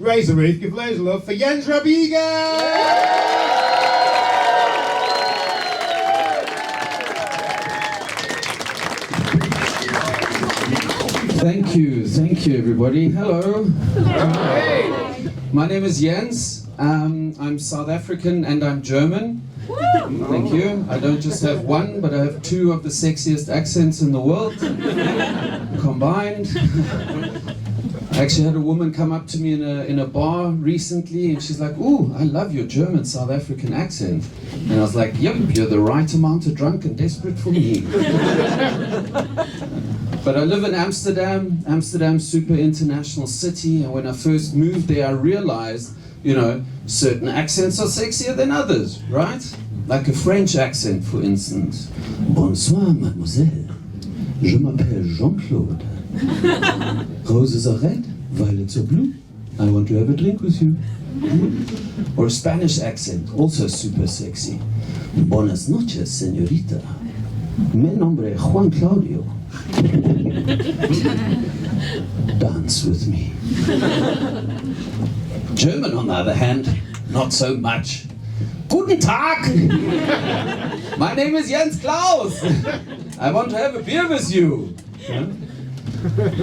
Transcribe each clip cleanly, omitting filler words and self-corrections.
raise the roof, give loads of love for Jens Rabiga! Thank you everybody. Hello. Hello. My name is Jens. I'm South African and I'm German. Thank you. I don't just have one, but I have two of the sexiest accents in the world combined. I actually had a woman come up to me in a bar recently and she's like, "Ooh, I love your German South African accent." And I was like, "Yep, you're the right amount of drunk and desperate for me." But I live in Amsterdam. Amsterdam's super international city, and when I first moved there I realized, certain accents are sexier than others, right? Like a French accent, for instance. "Bonsoir, mademoiselle. Je m'appelle Jean-Claude. Roses are red, violets are blue. I want to have a drink with you." Or a Spanish accent, also super sexy. "Buenas noches, señorita. Mi nombre es Juan Claudio. Dance with me." German, on the other hand, not so much. "Guten Tag! My name is Jens Klaus. I want to have a beer with you."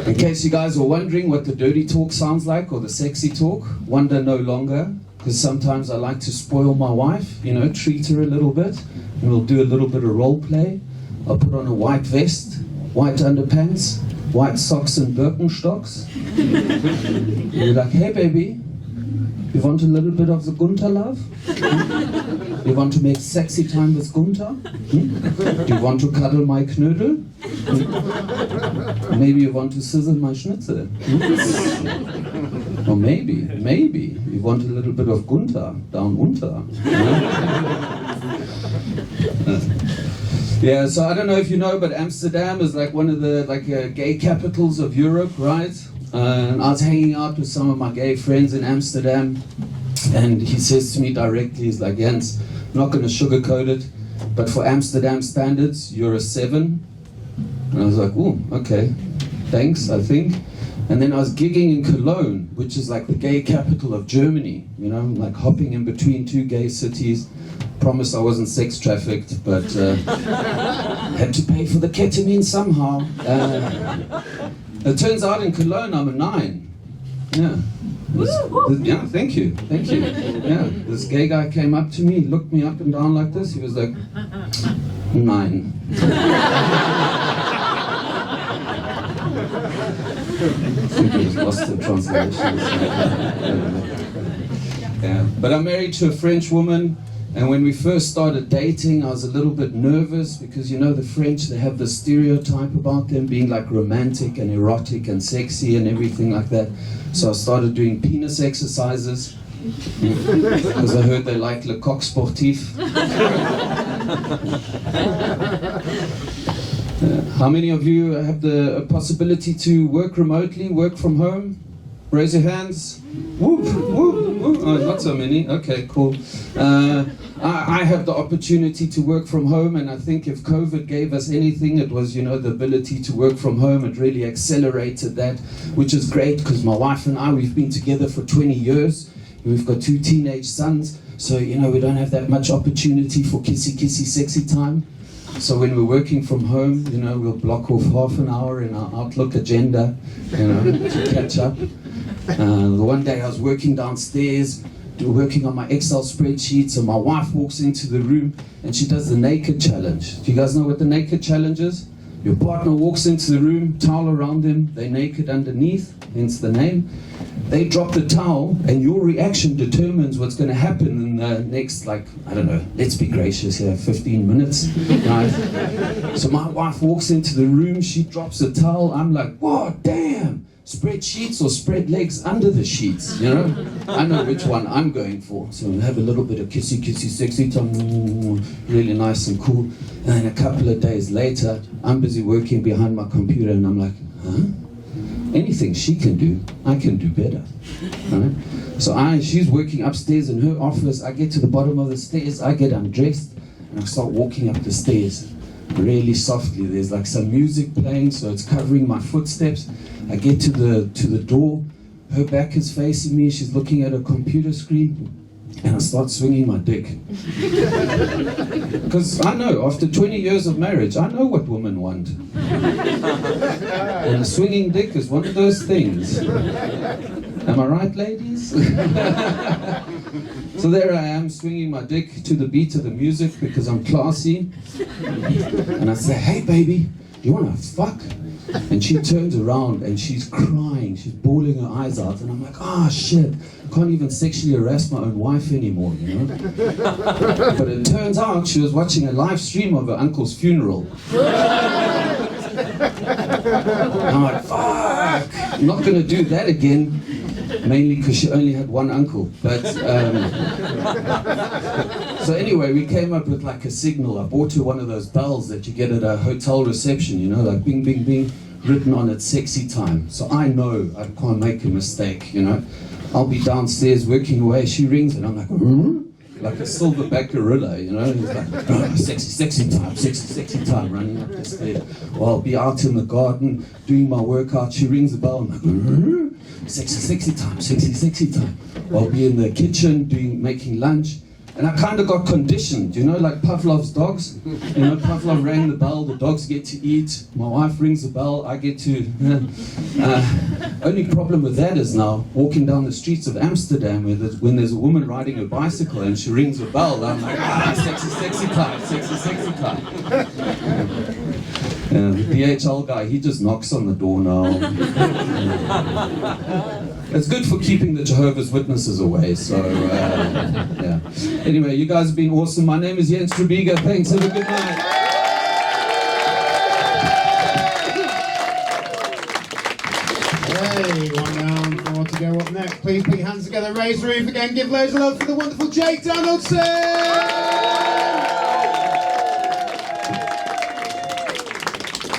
In case you guys were wondering what the dirty talk sounds like, or the sexy talk, wonder no longer, because sometimes I like to spoil my wife, treat her a little bit, and we'll do a little bit of role play. I'll put on a white vest, white underpants, white socks and Birkenstocks. You're like, "Hey baby, you want a little bit of the Gunther love? You want to make sexy time with Gunther? Do you want to cuddle my Knödel? Maybe you want to sizzle my Schnitzel? Or maybe you want a little bit of Gunther down unter." Yeah, so I don't know if you know, but Amsterdam is like one of the gay capitals of Europe, right? And I was hanging out with some of my gay friends in Amsterdam, and he says to me directly, he's like, "Jens, I'm not going to sugarcoat it, but for Amsterdam standards, you're a 7. And I was like, "Oh, okay, thanks, I think." And then I was gigging in Cologne, which is like the gay capital of Germany, like hopping in between two gay cities. Promise I wasn't sex trafficked, but had to pay for the ketamine somehow. It turns out in Cologne I'm a 9. Yeah. Yeah, thank you. Yeah, this gay guy came up to me, looked me up and down like this. He was like, 9. I think he was lost in translation. Yeah, but I'm married to a French woman. And when we first started dating, I was a little bit nervous because, the French, they have this stereotype about them being like romantic and erotic and sexy and everything like that. So I started doing penis exercises because I heard they like le coq sportif. How many of you have the possibility to work remotely, work from home? Raise your hands. Whoop, whoop, whoop. Oh, not so many. Okay, cool. I have the opportunity to work from home, and I think if COVID gave us anything, it was, the ability to work from home. It really accelerated that, which is great because my wife and I, we've been together for 20 years. We've got 2 teenage sons, so, we don't have that much opportunity for kissy, sexy time. So when we're working from home, we'll block off half an hour in our Outlook agenda, to catch up. The one day I was working downstairs, working on my Excel spreadsheet, so my wife walks into the room and she does the naked challenge. Do you guys know what the naked challenge is? Your partner walks into the room, towel around them, they're naked underneath, hence the name. They drop the towel and your reaction determines what's going to happen in the next, let's be gracious here, 15 minutes. Right? So my wife walks into the room, she drops the towel, I'm like, "Whoa, damn! Spread sheets or spread legs under the sheets, I know which one I'm going for. So we have a little bit of kissy, sexy time, really nice and cool. And then a couple of days later, I'm busy working behind my computer and I'm like, huh? Anything she can do, I can do better. Right? So she's working upstairs in her office, I get to the bottom of the stairs, I get undressed, and I start walking up the stairs. Really softly, there's some music playing, so it's covering my footsteps. I get to the door, her back is facing me, she's looking at a computer screen, and I start swinging my dick. Because I know, after 20 years of marriage, I know what women want. And a swinging dick is one of those things. Am I right, ladies? So there I am, swinging my dick to the beat of the music because I'm classy. And I say, hey baby, you wanna fuck? And she turns around and she's crying, she's bawling her eyes out, and I'm like, oh shit, can't even sexually harass my own wife anymore, you know? But it turns out she was watching a live stream of her uncle's funeral. And I'm like, fuck, I'm not gonna do that again, mainly because she only had one uncle. But so anyway, we came up with like a signal. I bought her one of those bells that you get at a hotel reception, you know, like bing, bing, bing, written on it, sexy time. So I know I can't make a mistake, you know. I'll be downstairs working away, she rings and I'm like, like a silverback gorilla, you know. He's like, oh, sexy time, running up the stairs. Well, I'll be out in the garden doing my workout. She rings the bell. I'm like, sexy time. Well, I'll be in the kitchen making lunch. And I kind of got conditioned, you know, like Pavlov's dogs. You know, Pavlov rang the bell, the dogs get to eat. My wife rings the bell, I get to. Only problem with that is now walking down the streets of Amsterdam when there's a woman riding a bicycle and she rings the bell. I'm like, sexy time. The DHL guy, he just knocks on the door now. It's good for keeping the Jehovah's Witnesses away, so yeah. Anyway, you guys have been awesome. My name is Jens Trubiga. Thanks, have a good night. Hey, 1 round, 4 to go up next. Please put your hands together, raise the roof again, give loads of love for the wonderful Jake Donaldson!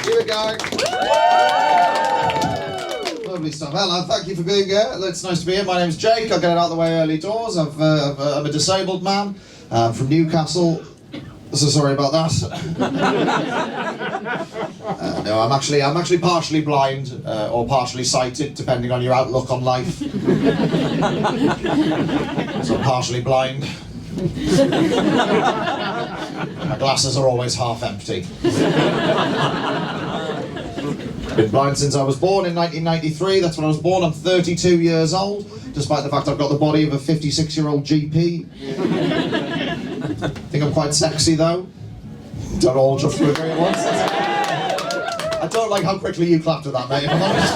Here we go. Lovely stuff. Hello, thank you for being here. It's nice to be here. My name's Jake. I'll get it out of the way early doors. I'm a disabled man from Newcastle. So sorry about that. No, I'm actually partially blind or partially sighted, depending on your outlook on life. So I'm partially blind. My glasses are always half empty. Been blind since I was born in 1993. That's when I was born. I'm 32 years old, despite the fact I've got the body of a 56-year-old GP. Think I'm quite sexy though. Don't all just agree at once. I don't like how quickly you clapped at that, mate, if I'm honest.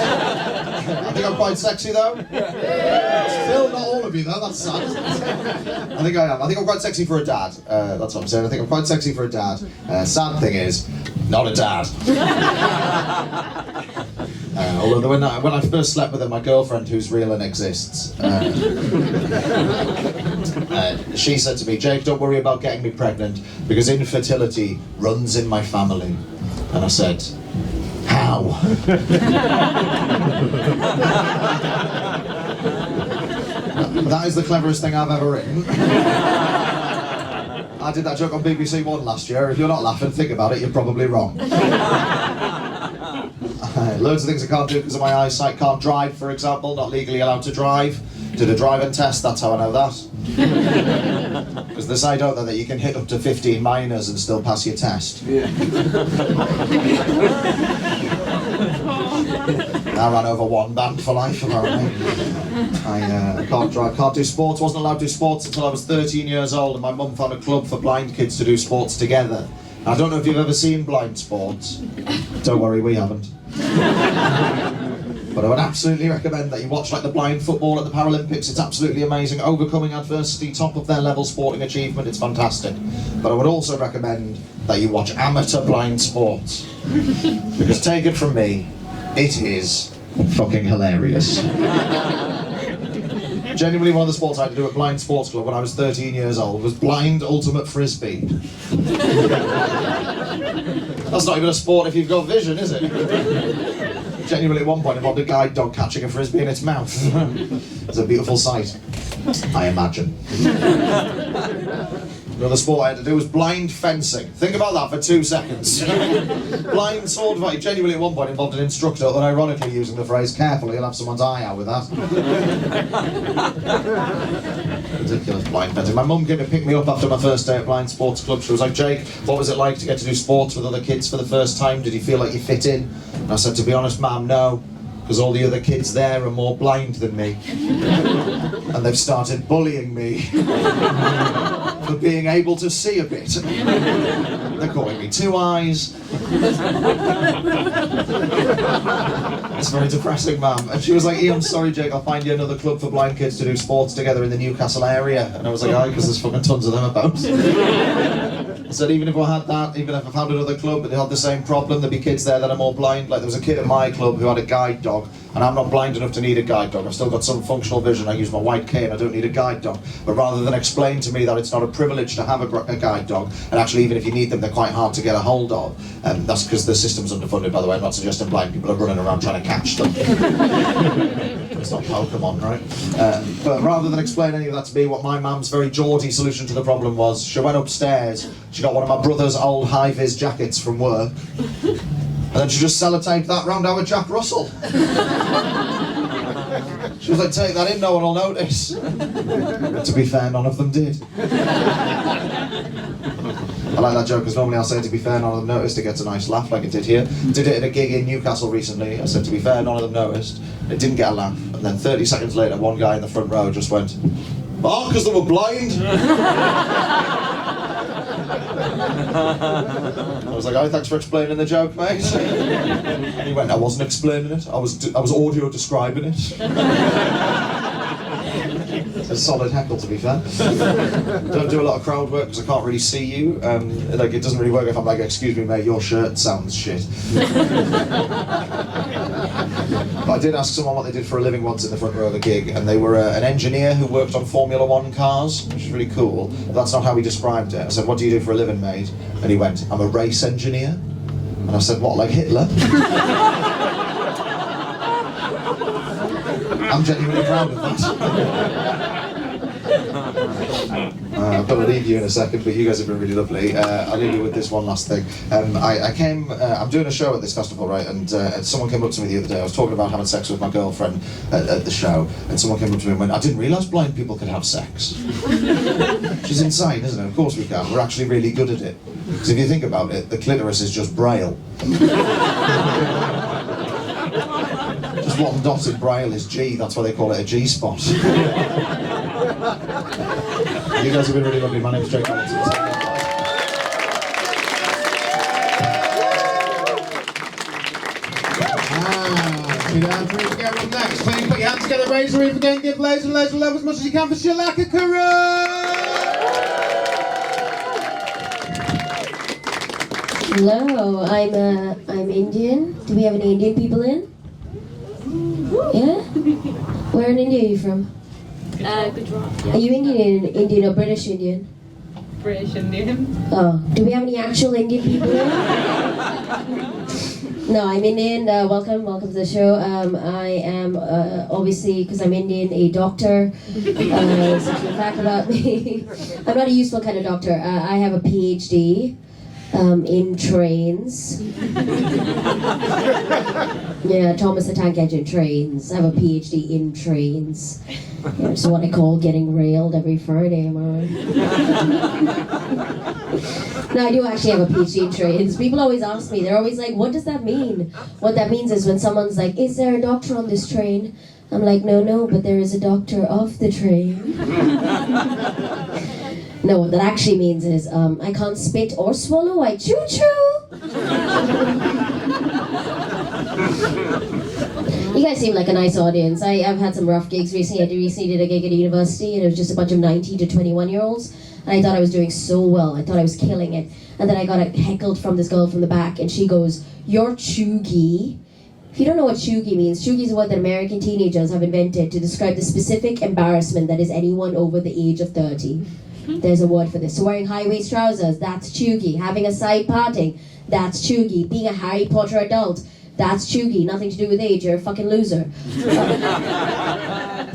I think I'm quite sexy though. Still not all of you though, that's sad, isn't it? I think I am. I think I'm quite sexy for a dad. That's what I'm saying. I think I'm quite sexy for a dad. Sad thing is, not a dad. Although when I first slept with my girlfriend, who's real and exists, she said to me, Jake, don't worry about getting me pregnant because infertility runs in my family. And I said, how? That is the cleverest thing I've ever written. I did that joke on BBC One last year. If you're not laughing, think about it, you're probably wrong. Loads of things I can't do because of my eyesight. Can't drive, for example, not legally allowed to drive. Did a driving test, that's how I know that. Because they say, don't they, that you can hit up to 15 minors and still pass your test. Yeah. I ran over one band for life, apparently. I can't drive, can't do sports. Wasn't allowed to do sports until I was 13 years old, and my mum found a club for blind kids to do sports together. I don't know if you've ever seen blind sports. Don't worry, we haven't. But I would absolutely recommend that you watch like the blind football at the Paralympics. It's absolutely amazing. Overcoming adversity, top of their level sporting achievement. It's fantastic. But I would also recommend that you watch amateur blind sports. Because take it from me, it is fucking hilarious. Genuinely, one of the sports I had to do at Blind Sports Club when I was 13 years old was blind ultimate frisbee. That's not even a sport if you've got vision, is it? Genuinely, at one point, involved a guide dog catching a frisbee in its mouth. It's a beautiful sight, I imagine. Another sport I had to do was blind fencing. Think about that for 2 seconds. Blind sword fight. Genuinely at one point involved an instructor, unironically using the phrase, carefully, you'll have someone's eye out with that. Ridiculous blind fencing. My mum came to pick me up after my first day at Blind Sports Club. She was like, Jake, what was it like to get to do sports with other kids for the first time? Did you feel like you fit in? And I said, to be honest, ma'am, no. Because all the other kids there are more blind than me. And they've started bullying me for being able to see a bit. They're calling me Two Eyes. It's very depressing, ma'am. And she was like, I'm sorry, Jake, I'll find you another club for blind kids to do sports together in the Newcastle area. And I was like, aye, because there's fucking tons of them about. I said, even if I had that, even if I found another club and they had the same problem, there'd be kids there that are more blind. Like there was a kid at my club who had a guide dog, and I'm not blind enough to need a guide dog. I've still got some functional vision. I use my white cane. I don't need a guide dog. But rather than explain to me that it's not a privilege to have a guide dog, and actually even if you need them, they're quite hard to get a hold of. That's because the system's underfunded, by the way. I'm not suggesting blind people are running around trying to catch them. It's not Pokemon, right? But rather than explain any of that to me, what my mum's very Geordie solution to the problem was, she went upstairs, she got one of my brother's old high-vis jackets from work, and then she just sellotaped that round our Jack Russell. She was like, take that in, no one will notice. But to be fair, none of them did. I like that joke because normally I'll say, to be fair, none of them noticed. It gets a nice laugh like it did here. Did it at a gig in Newcastle recently. I said, to be fair, none of them noticed. It didn't get a laugh. And then 30 seconds later, one guy in the front row just went, oh, because they were blind. I was like, oh, thanks for explaining the joke, mate. And he went, I wasn't explaining it. I was audio describing it. It's a solid heckle, to be fair. Don't do a lot of crowd work because I can't really see you. Like it doesn't really work if I'm like, excuse me, mate, your shirt sounds shit. But I did ask someone what they did for a living once in the front row of the gig, and they were an engineer who worked on Formula 1 cars, which is really cool. But that's not how he described it. I said, what do you do for a living, mate? And he went, I'm a race engineer. And I said, what, like Hitler? I'm genuinely proud of that. I'm going to leave you in a second, but you guys have been really lovely. I'll leave you with this one last thing. I'm doing a show at this festival, right, and someone came up to me the other day. I was talking about having sex with my girlfriend at the show, and someone came up to me and went, I didn't realise blind people could have sex. She's insane, isn't it? Of course we can. We're actually really good at it. Because if you think about it, the clitoris is just braille. Just one dotted braille is G, that's why they call it a G-spot. You guys have been really lovely. My name's Jake Hamilton. Without room to go on next, please put your hands together, raise the roof again, give loads and loads of love as much as you can for Shalaka Karan! Hello, I'm Indian. Do we have any Indian people in? Yeah? Where in India are you from? Gujarat. Are you Indian or British Indian? British Indian. Oh, do we have any actual Indian people in? No, I'm Indian. Welcome to the show. I am obviously, because I'm Indian, a doctor. Such a fact about me. I'm not a useful kind of doctor. I have a PhD. In trains. Yeah, Thomas the Tank Engine trains. I have a PhD in trains. Yeah, it's what I call getting railed every Friday, am I right? No, I do actually have a PhD in trains. People always ask me, they're always like, what does that mean? What that means is when someone's like, is there a doctor on this train? I'm like, no, but there is a doctor off the train. No, what that actually means is, I can't spit or swallow, I choo-choo! You guys seem like a nice audience. I've had some rough gigs recently. I recently did a gig at a university, and it was just a bunch of 19 to 21-year-olds, and I thought I was doing so well. I thought I was killing it. And then I got heckled from this girl from the back, and she goes, you're chuggy. If you don't know what chuggy means, chuggy is a word that American teenagers have invented to describe the specific embarrassment that is anyone over the age of 30. There's a word for this. So wearing high-waist trousers, that's chuggy. Having a side parting, that's chuggy. Being a Harry Potter adult, that's chuggy. Nothing to do with age, you're a fucking loser.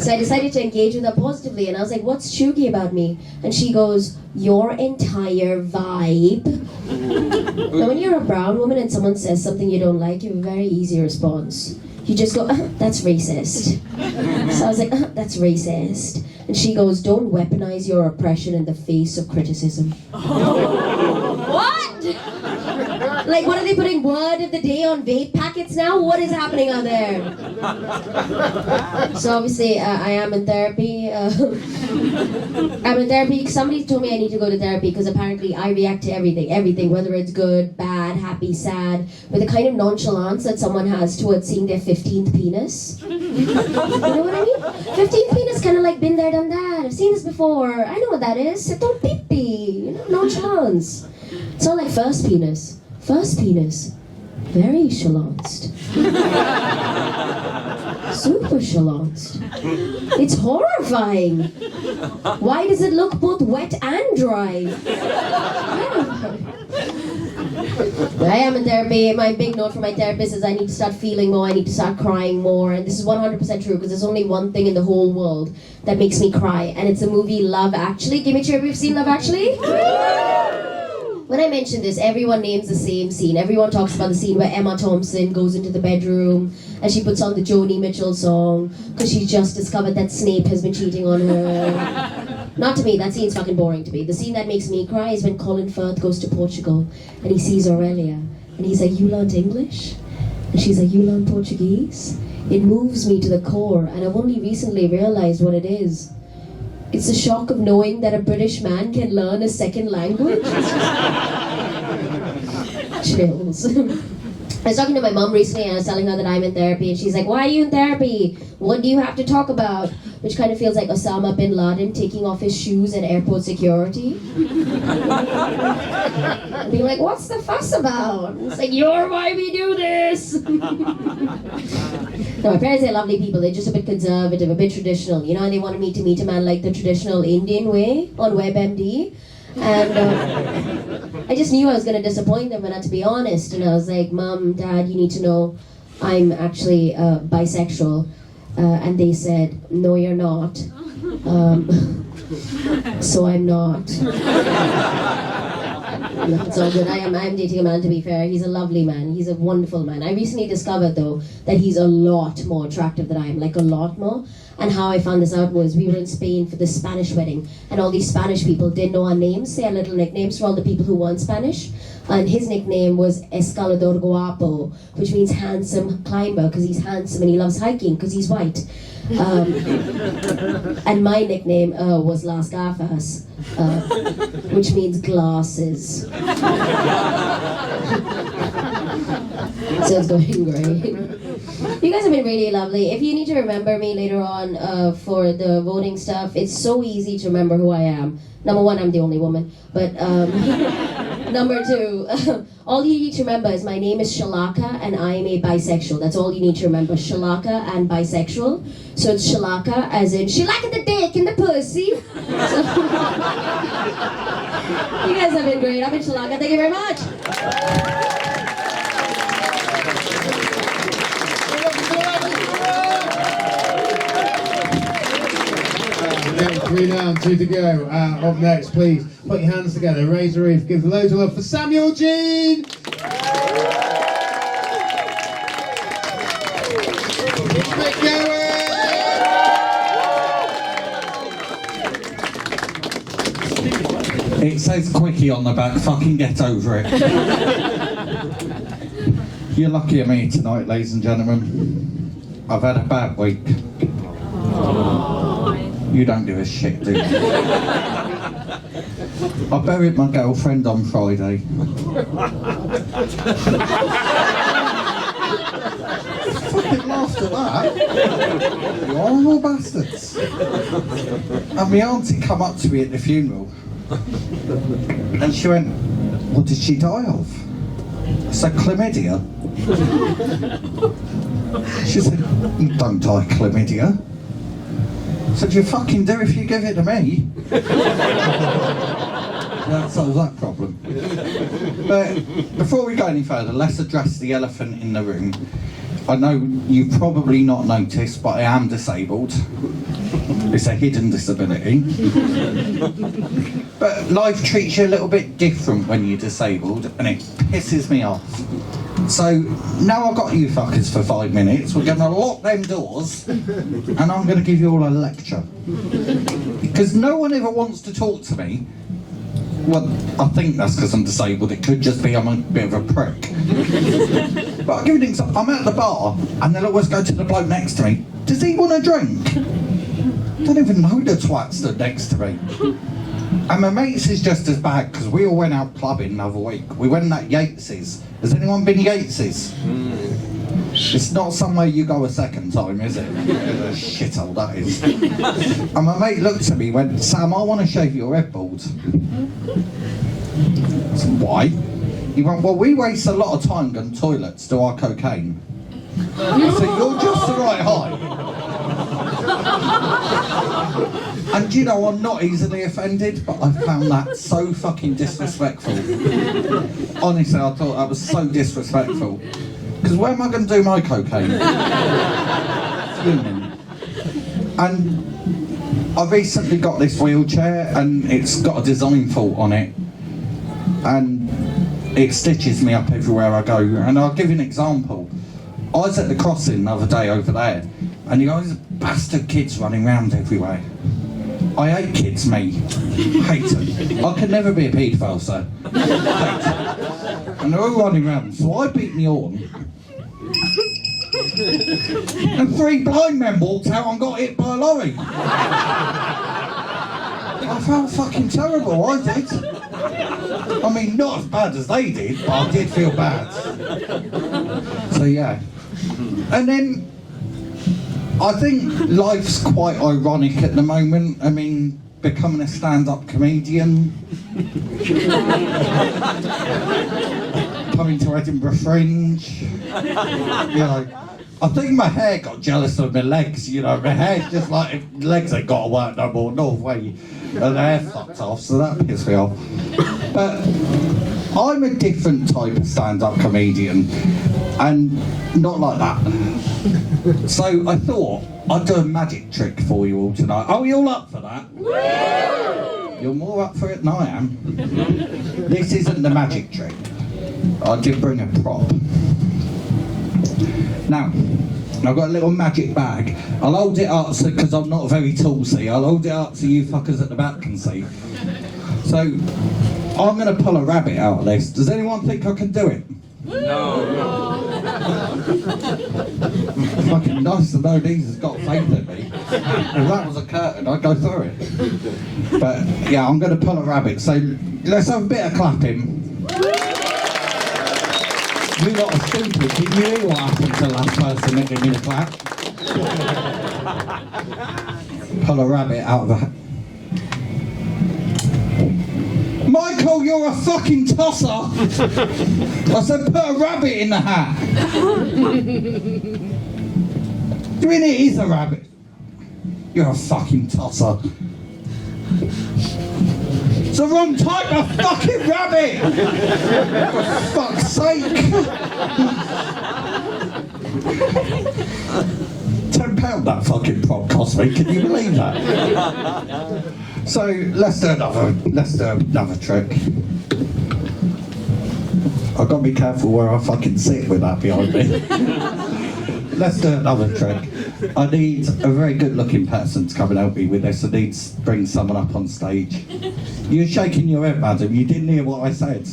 So I decided to engage with her positively, and I was like, what's chuggy about me? And she goes, your entire vibe. Now when you're a brown woman and someone says something you don't like, you have a very easy response. You just go, that's racist. So I was like, that's racist. And she goes, don't weaponize your oppression in the face of criticism. What? Like, what are they putting word of the day on vape packets now? What is happening out there? So obviously, I am in therapy. I'm in therapy. Somebody told me I need to go to therapy because apparently I react to everything, whether it's good, bad, happy, sad, with the kind of nonchalance that someone has towards seeing their 15th penis. You know what I mean? 15th penis, kind of like been there, done that. I've seen this before. I know what that is. Don't pee-pee. You know, nonchalance. It's not like first penis. First penis, very chalanced. Super chalanced. It's horrifying. Why does it look both wet and dry? I am in therapy. My big note from my therapist is I need to start feeling more, I need to start crying more, and this is 100% true because there's only one thing in the whole world that makes me cry, and it's the movie Love Actually. Give me a cheer if you've seen Love Actually. When I mention this, everyone names the same scene. Everyone talks about the scene where Emma Thompson goes into the bedroom and she puts on the Joni Mitchell song because she's just discovered that Snape has been cheating on her. Not to me, that scene's fucking boring to me. The scene that makes me cry is when Colin Firth goes to Portugal and he sees Aurelia and he's like, you learnt English? And she's like, you learnt Portuguese? It moves me to the core, and I've only recently realized what it is. It's the shock of knowing that a British man can learn a second language. Chills. I was talking to my mum recently and I was telling her that I'm in therapy, and she's like, why are you in therapy? What do you have to talk about? Which kind of feels like Osama bin Laden taking off his shoes at airport security. And being like, what's the fuss about? It's like, you're why we do this. No, my parents are lovely people. They're just a bit conservative, a bit traditional, you know, and they wanted me to meet a man like the traditional Indian way on WebMD. And I just knew I was going to disappoint them, and I had to be honest. And I was like, Mom, Dad, you need to know I'm actually bisexual. And they said, no, you're not. So I'm not. No, it's all good. I'm dating a man, to be fair. He's a lovely man. He's a wonderful man. I recently discovered, though, that he's a lot more attractive than I am. Like, a lot more. And how I found this out was we were in Spain for this Spanish wedding, and all these Spanish people didn't know our names. They had little nicknames for all the people who weren't Spanish. And his nickname was Escalador Guapo, which means handsome climber, because he's handsome and he loves hiking because he's white. And my nickname was Las Gafas, which means glasses. So it's going great. You guys have been really lovely. If you need to remember me later on for the voting stuff, it's so easy to remember who I am. Number one, I'm the only woman. But number two, all you need to remember is my name is Shalaka and I am a bisexual. That's all you need to remember. Shalaka and bisexual. So it's Shalaka as in Shalaka the dick and the pussy. So, you guys have been great. I've been Shalaka. Thank you very much. Three down, two to go. Up next, please put your hands together, raise the roof, give loads of love for Samuel Jean. Keep going. It says quickie on the back, fucking get over it. You're lucky I'm here tonight, ladies and gentlemen. I've had a bad week. You don't give a shit, do you? I buried my girlfriend on Friday. Fucking laughed at that. You horrible bastards. And my auntie come up to me at the funeral. And she went, what did she die of? I said, chlamydia. She said, don't die chlamydia. I said, you fucking do if you give it to me. That solves that problem. But before we go any further, let's address the elephant in the room. I know you've probably not noticed, but I am disabled. It's a hidden disability. But life treats you a little bit different when you're disabled, and it pisses me off. So now I've got you fuckers for 5 minutes. We're going to lock them doors, and I'm going to give you all a lecture. Because no one ever wants to talk to me. Well, I think that's because I'm disabled. It could just be I'm a bit of a prick. But I'll give you an example. I'm at the bar, and they'll always go to the bloke next to me. Does he want a drink? I don't even know the twat stood next to me. And my mates is just as bad, because we all went out clubbing the other week. We went at Yates's. Has anyone been Yates's? It's not somewhere you go a second time, is it? It's a shithole, that is. And my mate looked at me and went, Sam, I want to shave your head bald. I said, why? He went, well, we waste a lot of time going to toilets to our cocaine. I said, you're just the right height. And you know, I'm not easily offended, but I found that so fucking disrespectful. Honestly, I thought that was so disrespectful. Because where am I going to do my cocaine? Fuming. And I recently got this wheelchair, and it's got a design fault on it. And it stitches me up everywhere I go. And I'll give you an example. I was at the crossing the other day over there, and you guys bastard kids running around everywhere. I hate kids, me. Hate them. I could never be a paedophile, sir. Hate them. And they're all running around, so I beat me horn. And 3 blind men walked out and got hit by a lorry. I felt fucking terrible, I did. I mean, not as bad as they did, but I did feel bad. So yeah. And then, I think life's quite ironic at the moment. I mean, becoming a stand-up comedian, coming to Edinburgh Fringe, you know. I think my hair got jealous of my legs, you know. My hair's just like, legs ain't got to work no more, no way. And the hair fucked off, so that pissed me off. But I'm a different type of stand-up comedian, and not like that. So I thought I'd do a magic trick for you all tonight. Are we all up for that? You're more up for it than I am. This isn't the magic trick. I did bring a prop. Now, I've got a little magic bag. I'll hold it up because I'm not very tall, see. I'll hold it up so you fuckers at the back can see. So, I'm going to pull a rabbit out of this. Does anyone think I can do it? No. Fucking nice to know these has got faith in me. If that was a curtain, I'd go through it. But yeah, I'm going to pull a rabbit. So let's have a bit of clapping. We lot are stupid. Did you hear what happened to the last person that gave me the clap? Pull a rabbit out of a hat. Michael, you're a fucking tosser! I said put a rabbit in the hat! You mean it is a rabbit? You're a fucking tosser. It's the wrong type of fucking rabbit! For fuck's sake! £10 that fucking prop cost me, can you believe that? So let's do another trick. I've got to be careful where I fucking sit with that behind me. Let's do another trick. I need a very good looking person to come and help me with this. I need to bring someone up on stage. You're shaking your head, madam. You didn't hear what I said.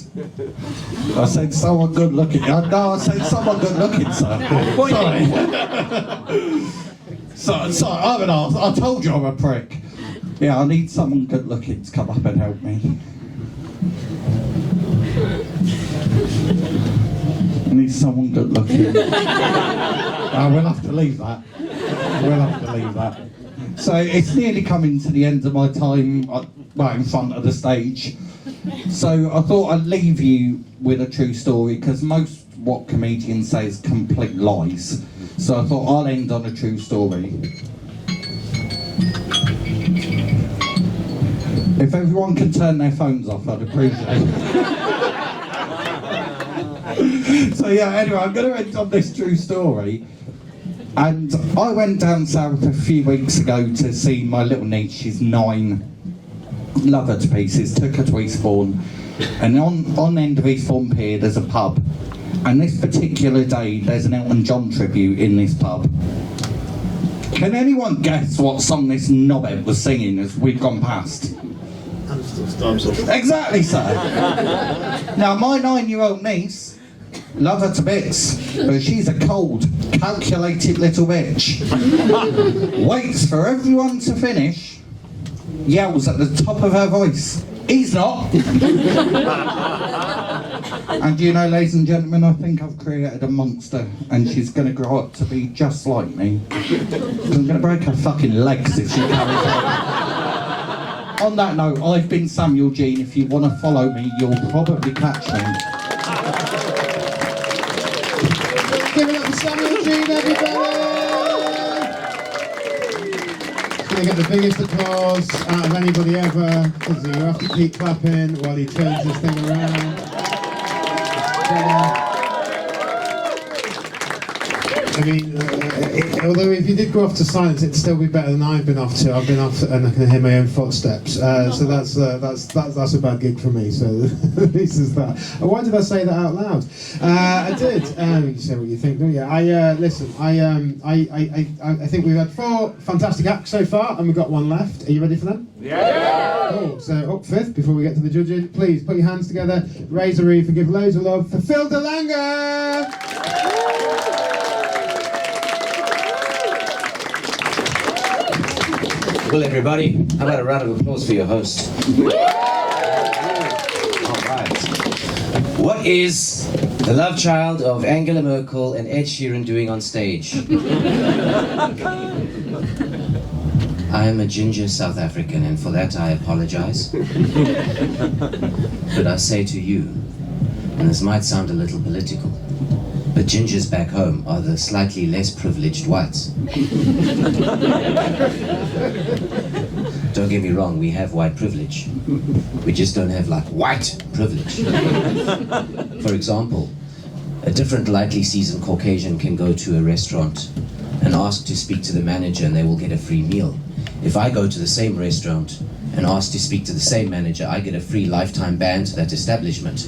I said someone good looking. No, I said someone good looking, sir. Sorry. Sorry, I'm an arse. I told you I'm a prick. Yeah, I need someone good looking to come up and help me. I need someone good looking. We'll have to leave that. We'll have to leave that. So it's nearly coming to the end of my time right in front of the stage. So I thought I'd leave you with a true story, because most what comedians say is complete lies. So I thought I'll end on a true story. If everyone can turn their phones off, I'd appreciate it. So So yeah, anyway, I'm going to end on this true story. And I went down south a few weeks ago to see my little niece. She's 9. Love her to pieces. Took her to Eastbourne. And on end of Eastbourne Pier, there's a pub. And this particular day, there's an Elton John tribute in this pub. Can anyone guess what song this knobhead was singing as we'd gone past? Exactly, sir. Now, my 9-year-old niece, love her to bits, but she's a cold, calculated little bitch. Waits for everyone to finish, yells at the top of her voice, "He's not!" And you know, ladies and gentlemen, I think I've created a monster, and she's going to grow up to be just like me. I'm going to break her fucking legs if she carries on. On that note, I've been Samuel Jean. If you want to follow me, you'll probably catch me. Give it up for Samuel Jean, everybody! He's going to get the biggest applause out of anybody ever, because you have to keep clapping while he turns this thing around. I mean, although if you did go off to silence, it'd still be better than I've been off to. I've been off and I can hear my own footsteps. So that's a bad gig for me. So this is that. Why did I say that out loud? I did. You say what you think, don't you? Listen. I think we've had 4 fantastic acts so far, and we've got 1 left. Are you ready for them? Yeah. Cool. So up 5th, before we get to the judging, please put your hands together, raise a wreath, and give loads of love for Phil de Lange. Well, everybody, how about a round of applause for your host? All right. What is the love child of Angela Merkel and Ed Sheeran doing on stage? I am a ginger South African, and for that I apologize. But I say to you, and this might sound a little political, but gingers back home are the slightly less privileged whites. Don't get me wrong, we have white privilege. We just don't have like white privilege. For example, a different lightly seasoned Caucasian can go to a restaurant and ask to speak to the manager and they will get a free meal. If I go to the same restaurant and ask to speak to the same manager, I get a free lifetime ban to that establishment.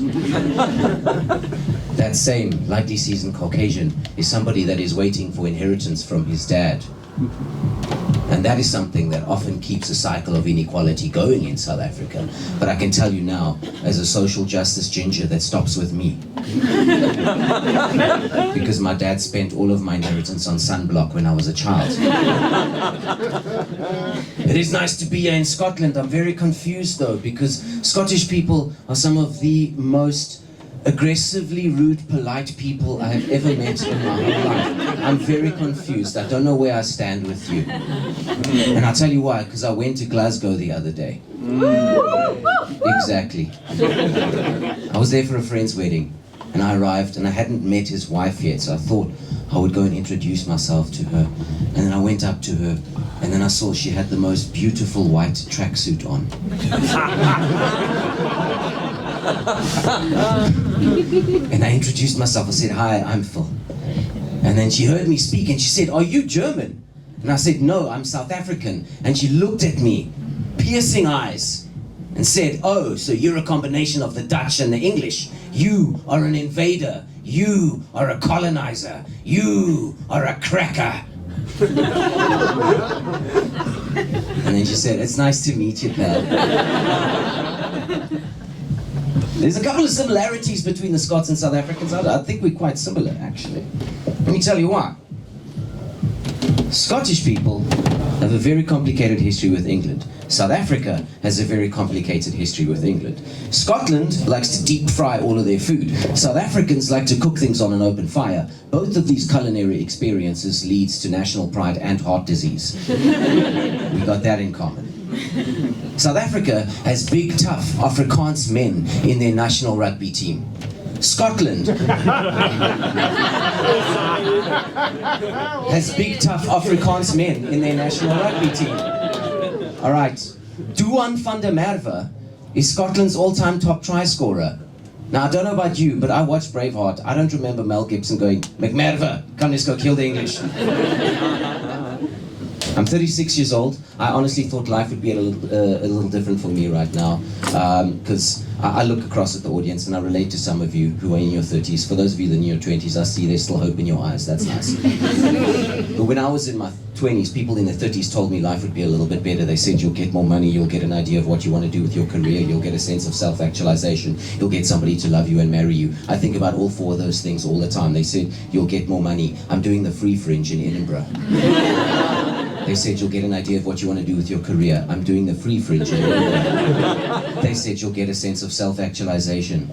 That same lightly seasoned Caucasian is somebody that is waiting for inheritance from his dad. And that is something that often keeps a cycle of inequality going in South Africa. But I can tell you now, as a social justice ginger, that stops with me. Because my dad spent all of my inheritance on sunblock when I was a child. It is nice to be here in Scotland. I'm very confused though, because Scottish people are some of the most aggressively rude, polite people I have ever met in my whole life. I'm very confused. I don't know where I stand with you. And I'll tell you why, because I went to Glasgow the other day. Exactly. I was there for a friend's wedding, and I arrived, and I hadn't met his wife yet, so I thought I would go and introduce myself to her. And then I went up to her, and then I saw she had the most beautiful white tracksuit on. And I introduced myself. I said, "Hi, I'm Phil." And then she heard me speak and she said, "Are you German?" And I said, "No, I'm South African." And she looked at me, piercing eyes, and said, "Oh, so you're a combination of the Dutch and the English. You are an invader. You are a colonizer. You are a cracker." And then she said, "It's nice to meet you, pal." There's a couple of similarities between the Scots and South Africans. I think we're quite similar, actually. Let me tell you why. Scottish people have a very complicated history with England. South Africa has a very complicated history with England. Scotland likes to deep fry all of their food. South Africans like to cook things on an open fire. Both of these culinary experiences leads to national pride and heart disease. We got that in common. South Africa has big, tough Afrikaans men in their national rugby team. Scotland has big, tough Afrikaans men in their national rugby team. All right, Duan van der Merwe is Scotland's all-time top try scorer. Now, I don't know about you, but I watched Braveheart. I don't remember Mel Gibson going, McMerva, come let's go kill the English. I'm 36 years old. I honestly thought life would be a little different for me right now, because I look across at the audience and I relate to some of you who are in your 30s. For those of you that are in your 20s, I see there's still hope in your eyes. That's nice. But when I was in my 20s, people in their 30s told me life would be a little bit better. They said you'll get more money, you'll get an idea of what you want to do with your career, you'll get a sense of self-actualization, you'll get somebody to love you and marry you. I think about all four of those things all the time. They said you'll get more money. I'm doing the Free Fringe in Edinburgh. They said you'll get an idea of what you want to do with your career. I'm doing the Free Fringe in Edinburgh. They said you'll get a sense of self-actualization.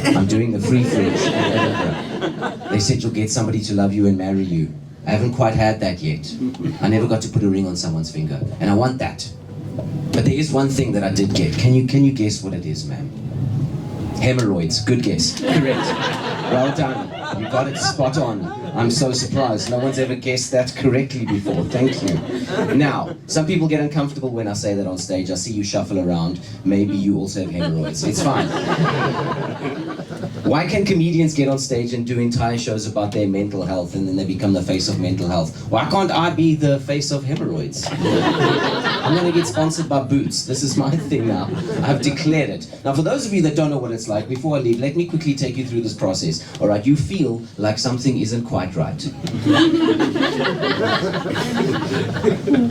I'm doing the Free Fringe in Edinburgh. They said you'll get somebody to love you and marry you. I haven't quite had that yet. I never got to put a ring on someone's finger, and I want that. But there is one thing that I did get. Can you guess what it is, ma'am? Hemorrhoids. Good guess. Correct. Well done. You got it spot on. I'm so surprised. No one's ever guessed that correctly before. Thank you. Now, some people get uncomfortable when I say that on stage. I see you shuffle around. Maybe you also have hemorrhoids. It's fine. Why can comedians get on stage and do entire shows about their mental health and then they become the face of mental health? Why can't I be the face of hemorrhoids? I'm going to get sponsored by Boots. This is my thing now. I've declared it. Now, for those of you that don't know what it's like, before I leave, let me quickly take you through this process. All right, you feel like something isn't quite right.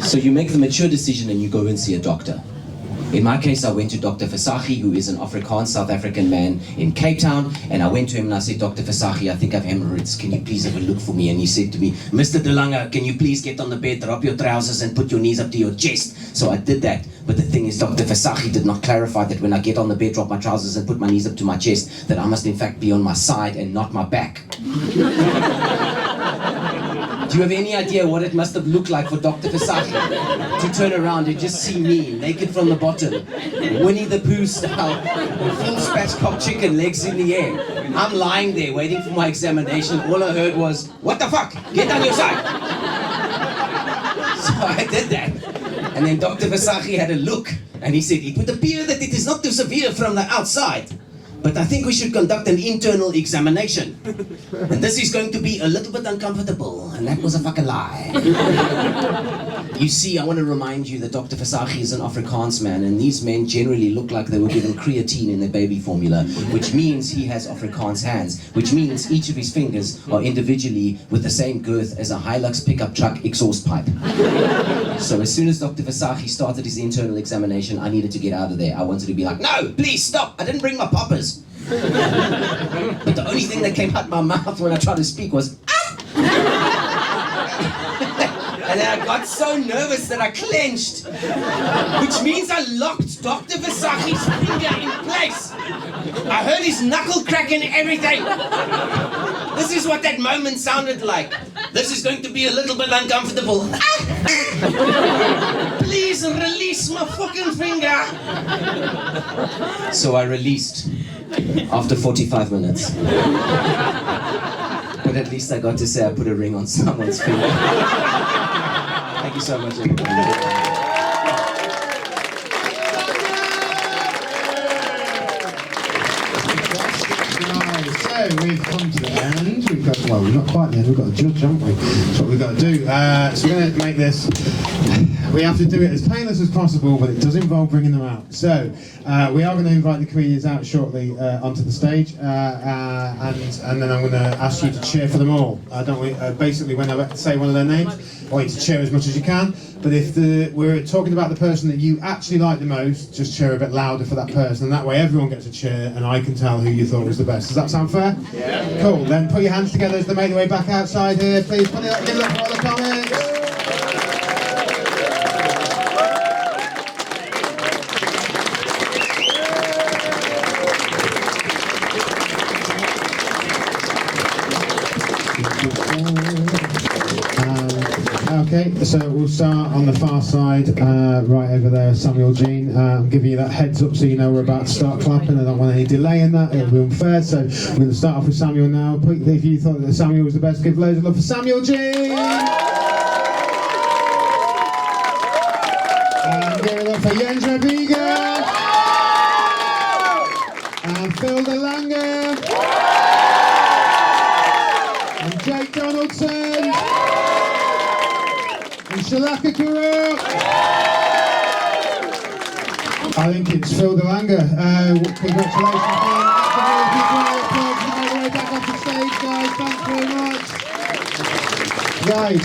So you make the mature decision and you go and see a doctor. In my case, I went to Dr. Versaghi, who is an Afrikaans South African man in Cape Town, and I went to him and I said, Dr. Versaghi, I think I have hemorrhoids. Can you please have a look for me? And he said to me, Mr. De Lange, can you please get on the bed, drop your trousers and put your knees up to your chest? So I did that. But the thing is, Dr. Versaghi did not clarify that when I get on the bed, drop my trousers and put my knees up to my chest, that I must in fact be on my side and not my back. Do you have any idea what it must have looked like for Dr. Versaghi to turn around and just see me, naked from the bottom, Winnie the Pooh style, full spatchcock chicken, legs in the air. I'm lying there waiting for my examination. All I heard was, what the fuck? Get on your side! So I did that. And then Dr. Versaghi had a look, and he said, it would appear that it is not too severe from the outside, but I think we should conduct an internal examination. And this is going to be a little bit uncomfortable. And that was a fucking lie. You see, I want to remind you that Dr. Versaghi is an Afrikaans man, and these men generally look like they were given creatine in their baby formula, which means he has Afrikaans hands, which means each of his fingers are individually with the same girth as a Hilux pickup truck exhaust pipe. So as soon as Dr. Versaghi started his internal examination, I needed to get out of there. I wanted to be like, no, please stop, I didn't bring my poppers. But the only thing that came out my mouth when I tried to speak was, ah! And then I got so nervous that I clenched, which means I locked Dr. Versaghi's finger in place. I heard his knuckle crack and everything. This is what that moment sounded like. This is going to be a little bit uncomfortable. Please release my fucking finger. So I released after 45 minutes. But at least I got to say I put a ring on someone's finger. Thank you so much, everybody. So we've come to the end. We've got, well, we're not quite there. We've got a judge, haven't we? That's what we've got to do. So we're going to make this. We have to do it as painless as possible, but it does involve bringing them out. So we are going to invite the comedians out shortly onto the stage, and then I'm going to ask you to cheer for them all. Basically, when I say one of their names, I want you to cheer as much as you can. But if we're talking about the person that you actually like the most, just cheer a bit louder for that person, and that way everyone gets a cheer, and I can tell who you thought was the best. Does that sound fair? Yeah. Cool. Then put your hands together as they make their way back outside here. Please give it up for all the comics. Okay, so we'll start on the far side, right over there, Samuel Jean. I'm giving you that heads up so you know we're about to start clapping. I don't want any delay in that, it'll be unfair. So we're going to start off with Samuel now. If you thought that Samuel was the best, give loads of love for Samuel Jean! And give it up for Jens Rodriguez! And Phil De And Shalaka Kuru! I think it's Phil de Lange. Congratulations, man. All the way back off the stage, guys. Thanks very much. Right.